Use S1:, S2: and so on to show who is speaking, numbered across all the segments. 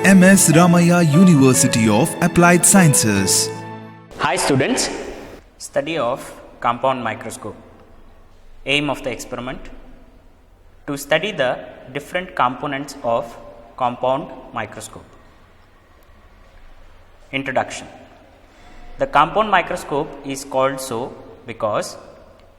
S1: MS Ramaya University of Applied Sciences.
S2: Hi students, study of compound microscope. Aim of the experiment: to study the different components of compound microscope. Introduction. The compound microscope is called so because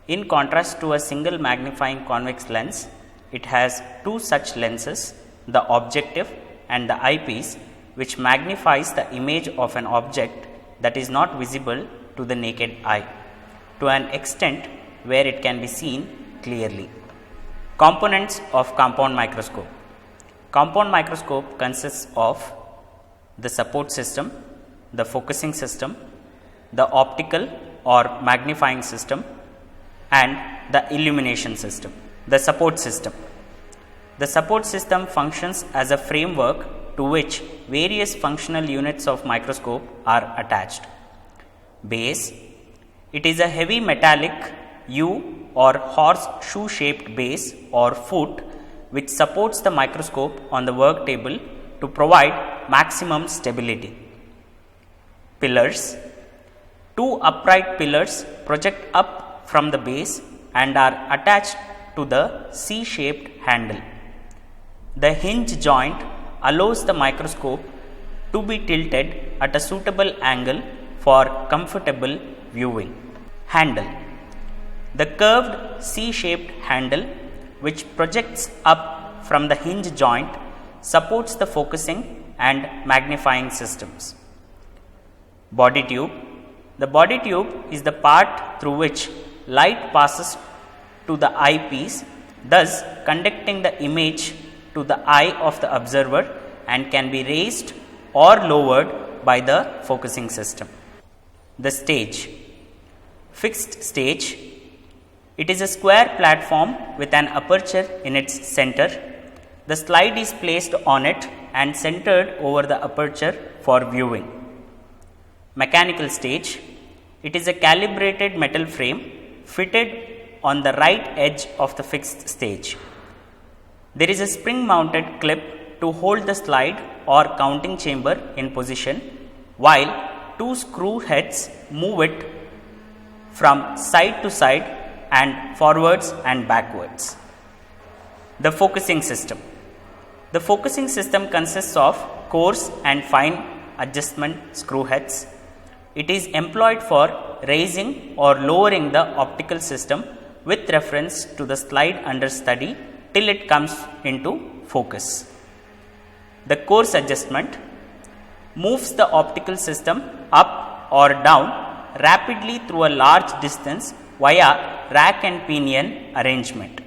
S2: in contrast to a single magnifying convex lens, it has two such lenses, the objective and the eyepiece, which magnifies the image of an object that is not visible to the naked eye to an extent where it can be seen clearly. Components of compound microscope. Compound microscope consists of the support system, the focusing system, the optical or magnifying system, and the illumination system. The support system. The support system functions as a framework to which various functional units of microscope are attached. Base. It is a heavy metallic U or horseshoe shaped base or foot which supports the microscope on the work table to provide maximum stability. Pillars. Two upright pillars project up from the base and are attached to the C-shaped handle. The hinge joint allows the microscope to be tilted at a suitable angle for comfortable viewing. Handle. The curved C-shaped handle which projects up from the hinge joint supports the focusing and magnifying systems. Body tube. The body tube is the part through which light passes to the eyepiece, thus conducting the image to the eye of the observer and can be raised or lowered by the focusing system. The stage. Fixed stage. It is a square platform with an aperture in its center. The slide is placed on it and centered over the aperture for viewing. Mechanical stage. It is a calibrated metal frame fitted on the right edge of the fixed stage. There is a spring mounted clip to hold the slide or counting chamber in position, while two screw heads move it from side to side and forwards and backwards. The focusing system. The focusing system consists of coarse and fine adjustment screw heads. It is employed for raising or lowering the optical system with reference to the slide under study till it comes into focus. The coarse adjustment moves the optical system up or down rapidly through a large distance via rack and pinion arrangement.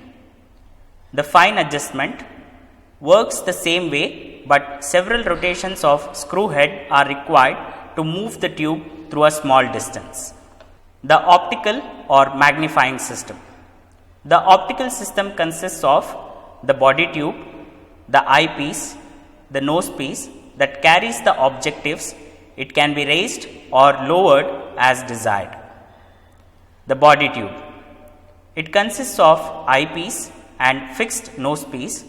S2: The fine adjustment works the same way, but several rotations of screw head are required to move the tube through a small distance. The optical or magnifying system. The optical system consists of the body tube, the eyepiece, the nose piece that carries the objectives. It can be raised or lowered as desired. The body tube. It consists of eyepiece and fixed nose piece.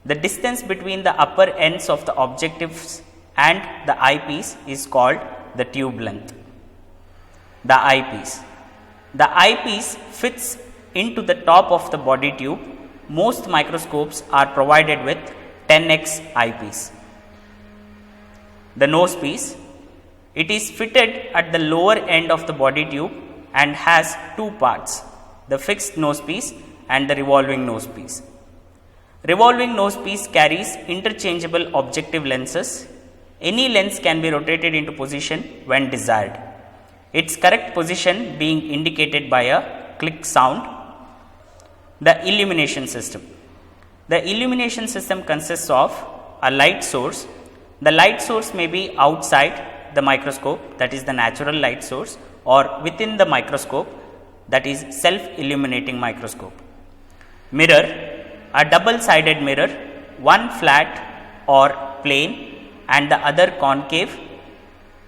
S2: The distance between the upper ends of the objectives and the eyepiece is called the tube length. The eyepiece. The eyepiece fits into the top of the body tube. Most microscopes are provided with 10x eyepiece. The nose piece. It is fitted at the lower end of the body tube and has two parts, the fixed nose piece and the revolving nose piece. Revolving nose piece carries interchangeable objective lenses. Any lens can be rotated into position when desired, its correct position being indicated by a click sound. The illumination system. The illumination system consists of a light source. The light source may be outside the microscope, that is the natural light source, or within the microscope, that is self-illuminating microscope. Mirror. A double-sided mirror, one flat or plane and the other concave,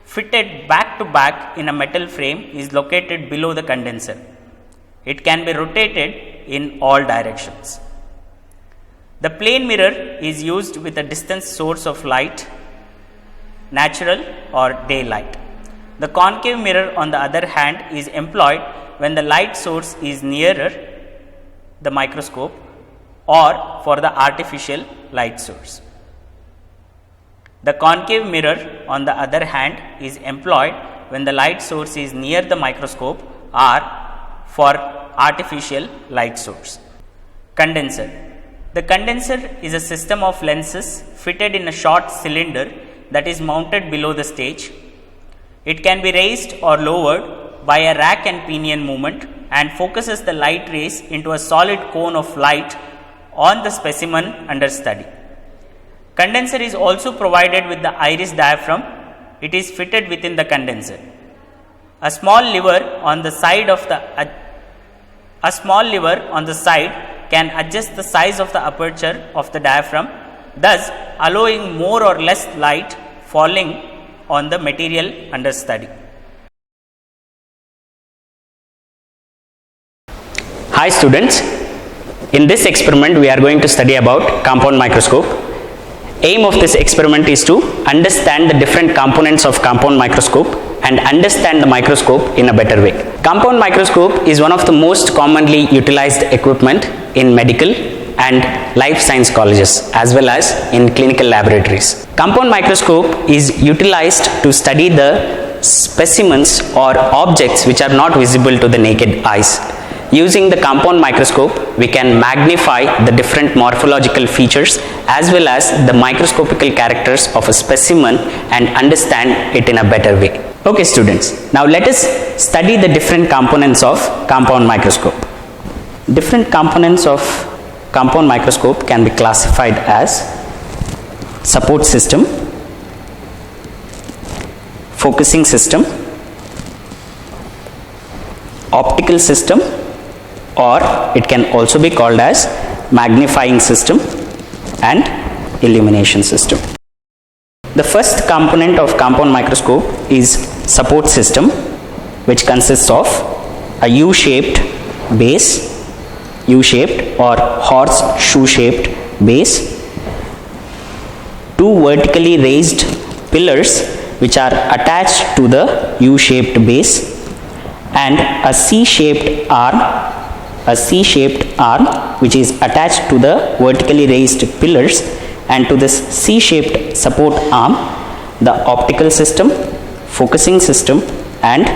S2: fitted back to back in a metal frame, is located below the condenser. It can be rotated in all directions. The plane mirror is used with a distance source of light natural or daylight. The concave mirror on the other hand is employed when the light source is nearer the microscope or for the artificial light source. The concave mirror on the other hand is employed when the light source is near the microscope or for artificial light source. Condenser. The condenser is a system of lenses fitted in a short cylinder that is mounted below the stage. It can be raised or lowered by a rack and pinion movement and focuses the light rays into a solid cone of light on the specimen under study. Condenser is also provided with the iris diaphragm. It is fitted within the condenser. A small lever on the side can adjust the size of the aperture of the diaphragm, thus allowing more or less light falling on the material under study. Hi students, in this experiment we are going to study about compound microscope. Aim of this experiment is to understand the different components of compound microscope and understand the microscope in a better way. Compound microscope is one of the most commonly utilized equipment in medical and life science colleges as well as in clinical laboratories. Compound microscope is utilized to study the specimens or objects which are not visible to the naked eyes. Using the compound microscope, we can magnify the different morphological features as well as the microscopical characters of a specimen and understand it in a better way. Okay students, now let us study the different components of compound microscope. Different components of compound microscope can be classified as support system, focusing system, optical system, or it can also be called as magnifying system and illumination system. The first component of compound microscope is support system, which consists of a U-shaped base, U-shaped or horseshoe shaped base, two vertically raised pillars which are attached to the U-shaped base, and a C-shaped arm which is attached to the vertically raised pillars, and to this C-shaped support arm the optical system, focusing system and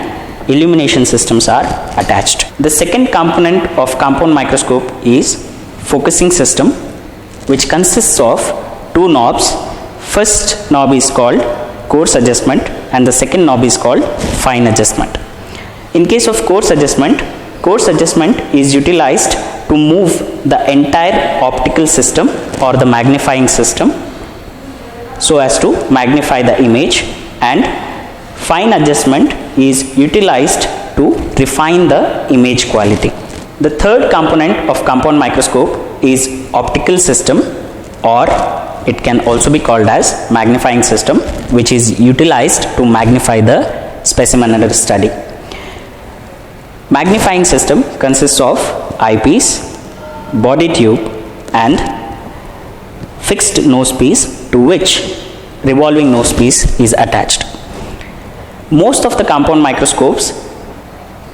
S2: illumination systems are attached. The second component of compound microscope is focusing system, which consists of two knobs. First knob is called coarse adjustment and the second knob is called fine adjustment. In case of coarse adjustment is utilized to move the entire optical system or the magnifying system so as to magnify the image, and fine adjustment is utilized to refine the image quality. The third component of compound microscope is optical system, or it can also be called as magnifying system, which is utilized to magnify the specimen under study. Magnifying system consists of eyepiece, body tube and fixed nose piece to which revolving nose piece is attached. Most of the compound microscopes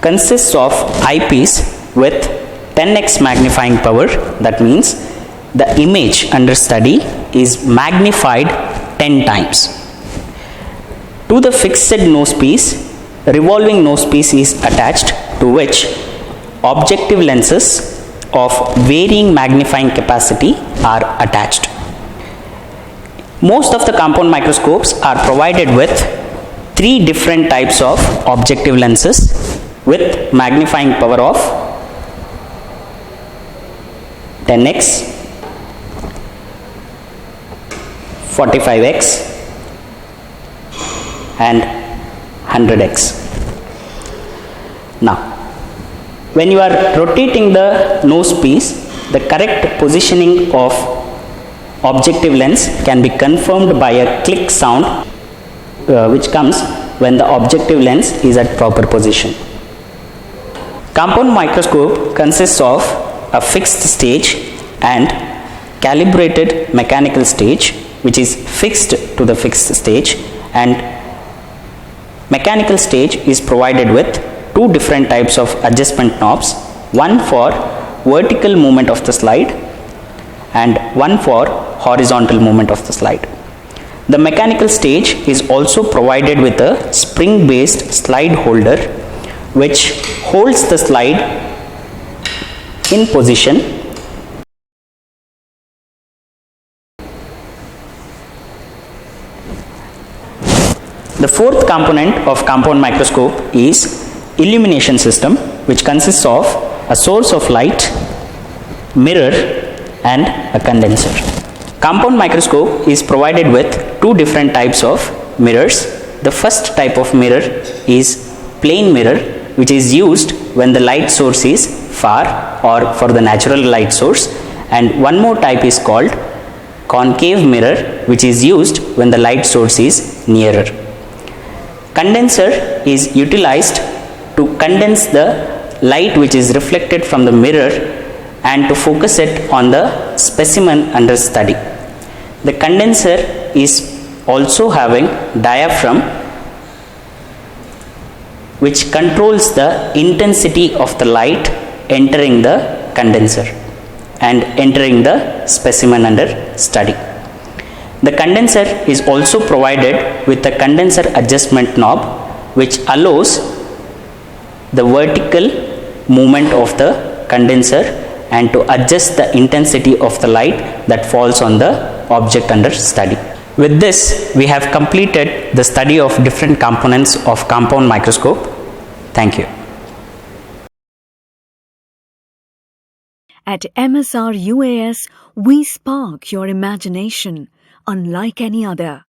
S2: consists of eyepiece with 10x magnifying power. That means the image under study is magnified 10 times. To the fixed nose piece, revolving nose piece is attached, to which objective lenses of varying magnifying capacity are attached. Most of the compound microscopes are provided with three different types of objective lenses with magnifying power of 10x, 45x and 100x. Now, when you are rotating the nose piece, the correct positioning of objective lens can be confirmed by a click sound which comes when the objective lens is at proper position. Compound microscope consists of a fixed stage and calibrated mechanical stage, which is fixed to the fixed stage, and mechanical stage is provided with two different types of adjustment knobs, one for vertical movement of the slide and one for horizontal movement of the slide. The mechanical stage is also provided with a spring based slide holder which holds the slide in position. The fourth component of compound microscope is illumination system, which consists of a source of light, mirror and a condenser. Compound microscope is provided with two different types of mirrors. The first type of mirror is plane mirror, which is used when the light source is far or for the natural light source, and one more type is called concave mirror, which is used when the light source is nearer. Condenser is utilized to condense the light which is reflected from the mirror and to focus it on the specimen under study. The condenser is also having diaphragm which controls the intensity of the light entering the condenser and entering the specimen under study. The condenser is also provided with a condenser adjustment knob which allows the vertical movement of the condenser and to adjust the intensity of the light that falls on the object under study. With this, we have completed the study of different components of compound microscope. Thank you.
S3: At MSR UAS, we spark your imagination unlike any other.